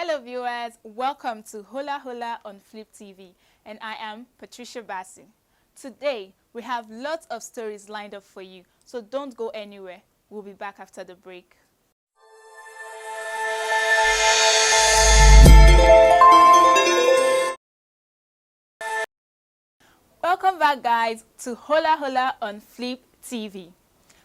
Hello viewers, welcome to Hula Hula on Flip TV, and I am Patricia Bassi. Today we have lots of stories lined up for you, so don't go anywhere. We'll be back after the break. Welcome back guys to Hula Hula on Flip TV.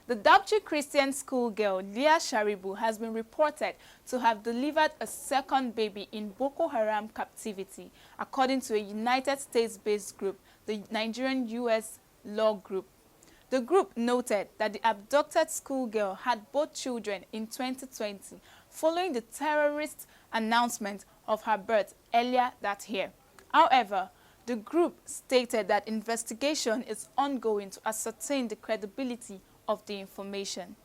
The Dapchi Christian schoolgirl Leah Sharibu has been reported to have delivered a second baby in Boko Haram captivity, according to a United States-based group, the Nigerian U.S. Law Group. The group noted that the abducted schoolgirl had both children in 2020, following the terrorist announcement of her birth earlier that year. However, the group stated that investigation is ongoing to ascertain the credibility of the information.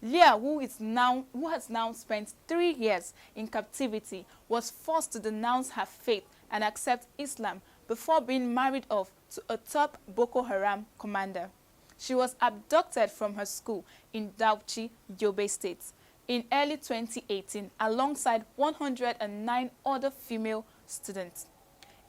Leah, who has now spent 3 years in captivity, was forced to denounce her faith and accept Islam before being married off to a top Boko Haram commander. She was abducted from her school in Dapchi, Yobe State, in early 2018 alongside 109 other female students.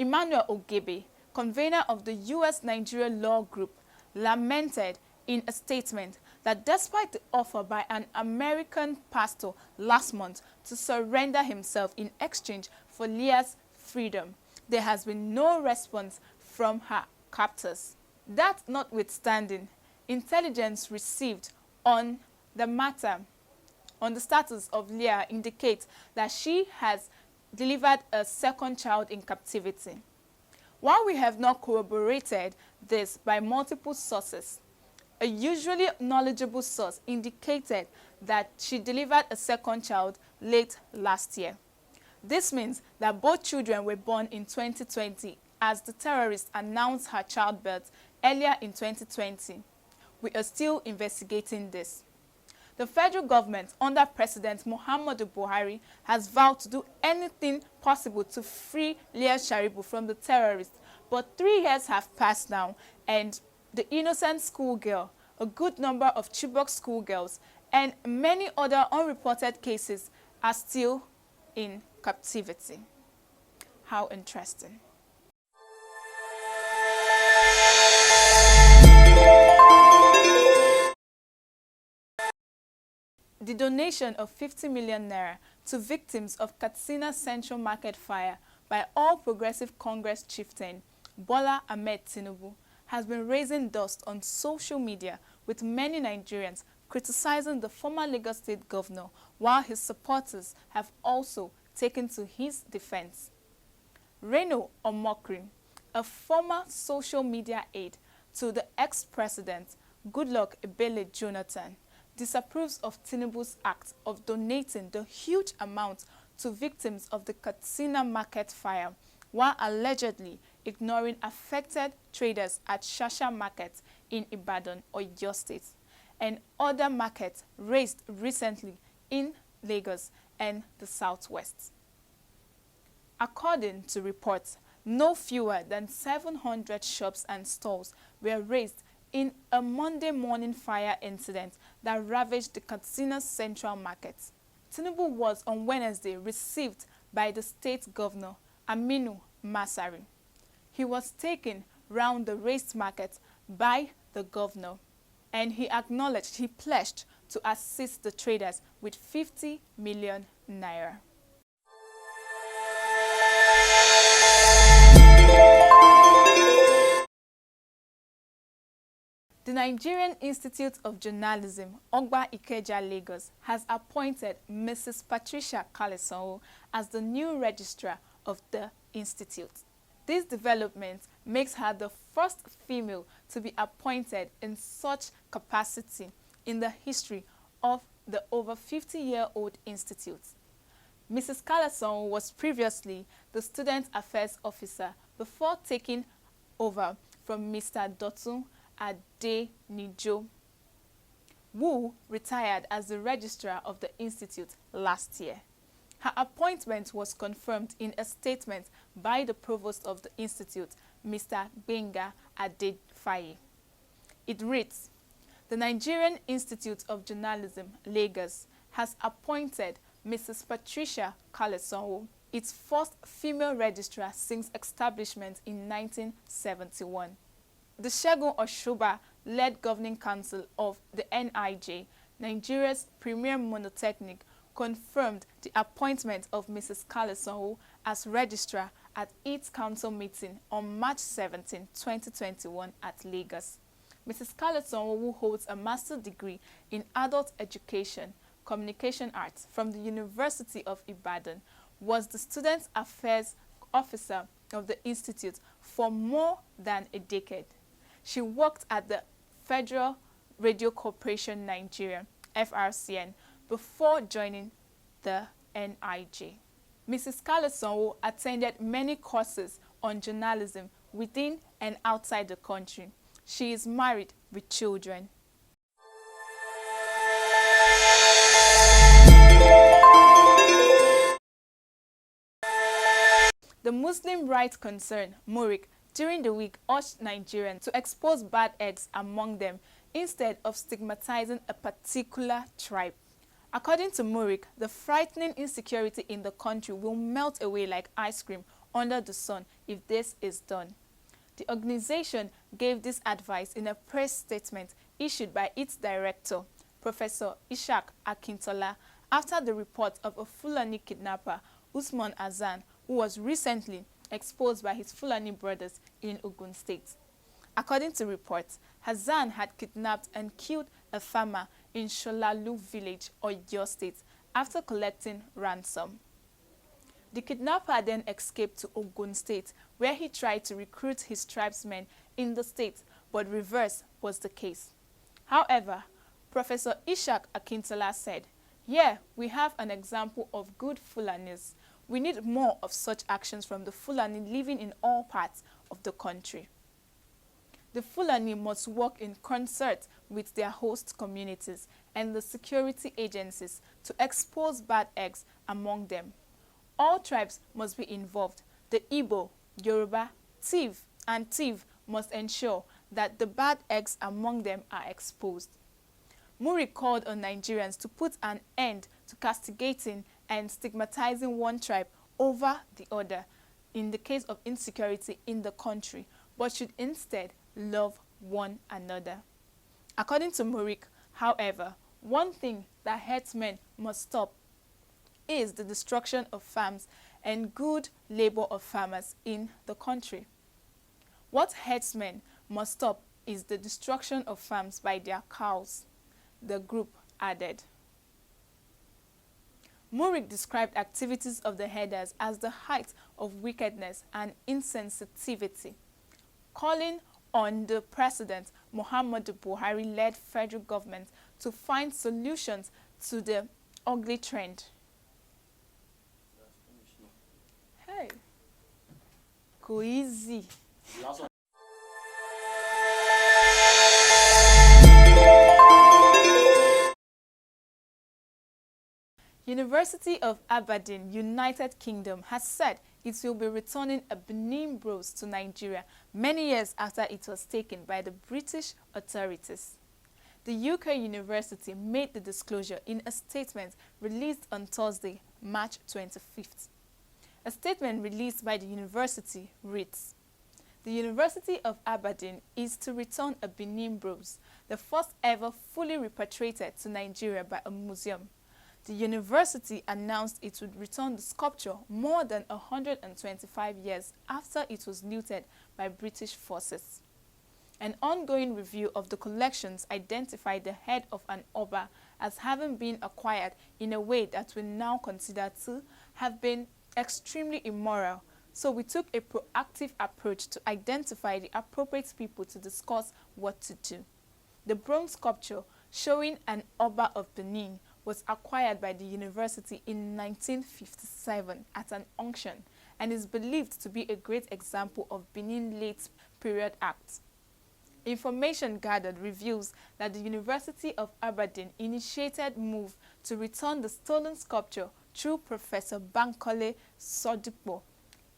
Emmanuel Ogebe, convener of the U.S. Nigeria Law Group, lamented in a statement that despite the offer by an American pastor last month to surrender himself in exchange for Leah's freedom, there has been no response from her captors. That notwithstanding, intelligence received on the matter, on the status of Leah, indicates that she has delivered a second child in captivity. While we have not corroborated this by multiple sources, a usually knowledgeable source indicated that she delivered a second child late last year. This means that both children were born in 2020 as the terrorist announced her childbirth earlier in 2020. We are still investigating this. The federal government under President Muhammadu Buhari has vowed to do anything possible to free Leah Sharibu from the terrorists, but 3 years have passed now, and the innocent schoolgirl, a good number of Chibok schoolgirls, and many other unreported cases are still in captivity. How interesting. The donation of 50 million naira to victims of Katsina Central Market fire by All Progressive Congress chieftain Bola Ahmed Tinubu has been raising dust on social media, with many Nigerians criticizing the former Lagos State governor, while his supporters have also taken to his defense. Reno Omokri, a former social media aide to the ex-president Goodluck Ebele Jonathan, disapproves of Tinubu's act of donating the huge amount to victims of the Katsina market fire, while allegedly ignoring affected traders at Shasha Market in Ibadan, Oyo State, and other markets raised recently in Lagos and the Southwest. According to reports, no fewer than 700 shops and stalls were razed in a Monday morning fire incident that ravaged the Katsina Central Market. Tinubu was on Wednesday received by the state governor, Aminu Masari. He was taken round the razed market by the governor, and he pledged to assist the traders with 50 million naira. The Nigerian Institute of Journalism, Ogba Ikeja, Lagos, has appointed Mrs. Patricia Kaleson as the new registrar of the institute. This development makes her the first female to be appointed in such capacity in the history of the over 50-year-old institute. Mrs. Kaleson was previously the Student Affairs Officer before taking over from Mr. Dotun Adenijo, who retired as the registrar of the institute last year. Her appointment was confirmed in a statement by the provost of the institute, Mr. Benga Adefaye. It reads, "The Nigerian Institute of Journalism, Lagos, has appointed Mrs. Patricia Kaleson its first female registrar since establishment in 1971. The Segun Oshoba-led Governing Council of the NIJ, Nigeria's premier monotechnic, confirmed the appointment of Mrs. Kalesanwo as registrar at its council meeting on March 17, 2021 at Lagos. Mrs. Kalesanwo, who holds a master's degree in adult education, communication arts from the University of Ibadan, was the student affairs officer of the institute for more than a decade. She worked at the Federal Radio Corporation Nigeria, FRCN, before joining the NIJ. Mrs. Kalesanwo attended many courses on journalism within and outside the country. She is married with children. The Muslim rights concern, Murik, during the week urged Nigerians to expose bad eggs among them instead of stigmatizing a particular tribe. According to Murik, the frightening insecurity in the country will melt away like ice cream under the sun if this is done. The organization gave this advice in a press statement issued by its director, Professor Ishaq Akintola, after the report of a Fulani kidnapper, Usman Azan, who was recently exposed by his Fulani brothers in Ogun State. According to reports, Hassan had kidnapped and killed a farmer in Sholalu village, Oyo State, after collecting ransom. The kidnapper then escaped to Ogun State, where he tried to recruit his tribesmen in the state, but reverse was the case. However, Professor Ishaq Akintola said, "Here we have an example of good Fulanis. We need more of such actions from the Fulani living in all parts of the country. The Fulani must work in concert with their host communities and the security agencies to expose bad eggs among them. All tribes must be involved. The Igbo, Yoruba, Tiv, and Tiv must ensure that the bad eggs among them are exposed." Muri called on Nigerians to put an end to castigating and stigmatizing one tribe over the other in the case of insecurity in the country, but should instead love one another. According to Murik, however, one thing that herdsmen must stop is the destruction of farms and good labor of farmers in the country. What herdsmen must stop is the destruction of farms by their cows, the group added. Murik described activities of the herders as the height of wickedness and insensitivity, calling on the President Muhammadu Buhari-led federal government to find solutions to the ugly trend. Hey, go easy. University of Aberdeen, United Kingdom, has said it will be returning a Benin bros to Nigeria many years after it was taken by the British authorities. The UK university made the disclosure in a statement released on Thursday, March 25th. A statement released by the university reads, "The University of Aberdeen is to return a Benin bros, the first ever fully repatriated to Nigeria by a museum. The university announced it would return the sculpture more than 125 years after it was looted by British forces. An ongoing review of the collections identified the head of an Oba as having been acquired in a way that we now consider to have been extremely immoral, so we took a proactive approach to identify the appropriate people to discuss what to do. The bronze sculpture showing an Oba of Benin was acquired by the university in 1957 at an auction and is believed to be a great example of Benin late period acts. Information gathered reveals that the University of Aberdeen initiated move to return the stolen sculpture through Professor Bankole Sodipo,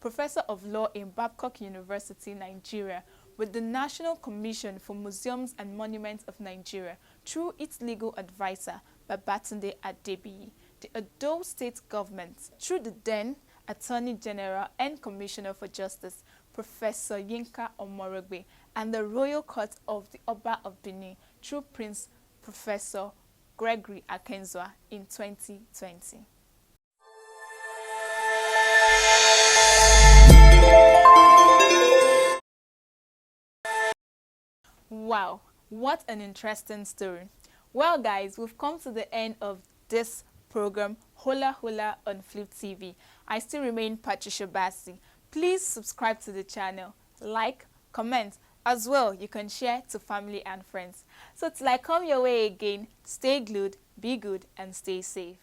Professor of Law in Babcock University, Nigeria, with the National Commission for Museums and Monuments of Nigeria through its legal advisor, Babatunde Adebiyi, the Edo State government, through the then Attorney General and Commissioner for Justice, Professor Yinka Omorogbe, and the Royal Court of the Oba of Benin through Prince Professor Gregory Akenzwa in 2020. Wow, what an interesting story. Well guys, we've come to the end of this program, Hola Hola on Flip TV. I still remain Patricia Bassi. Please subscribe to the channel, like, comment. As well, you can share to family and friends. So till I come your way again, stay glued, be good, and stay safe.